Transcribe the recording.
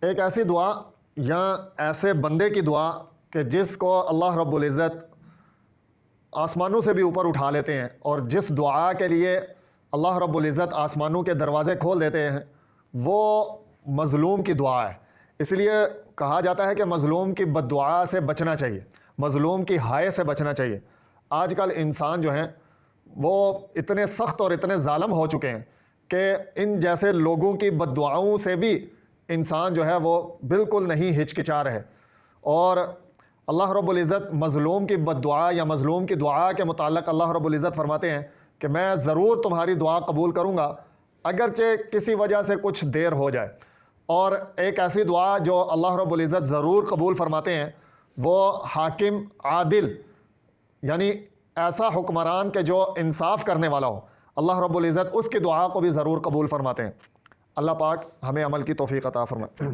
ایک ایسی دعا یا ایسے بندے کی دعا کہ جس کو اللہ رب العزت آسمانوں سے بھی اوپر اٹھا لیتے ہیں، اور جس دعا کے لیے اللہ رب العزت آسمانوں کے دروازے کھول دیتے ہیں، وہ مظلوم کی دعا ہے۔ اس لیے کہا جاتا ہے کہ مظلوم کی بد دعا سے بچنا چاہیے، مظلوم کی ہائے سے بچنا چاہیے۔ آج کل انسان جو ہیں وہ اتنے سخت اور اتنے ظالم ہو چکے ہیں کہ ان جیسے لوگوں کی بد دعاؤں سے بھی انسان جو ہے وہ بالکل نہیں ہچکچا رہے۔ اور اللہ رب العزت مظلوم کی بد دعا یا مظلوم کی دعا کے متعلق اللہ رب العزت فرماتے ہیں کہ میں ضرور تمہاری دعا قبول کروں گا، اگرچہ کسی وجہ سے کچھ دیر ہو جائے۔ اور ایک ایسی دعا جو اللہ رب العزت ضرور قبول فرماتے ہیں وہ حاکم عادل، یعنی ایسا حکمران کہ جو انصاف کرنے والا ہو، اللہ رب العزت اس کی دعا کو بھی ضرور قبول فرماتے ہیں۔ اللہ پاک ہمیں عمل کی توفیق عطا فرمائے۔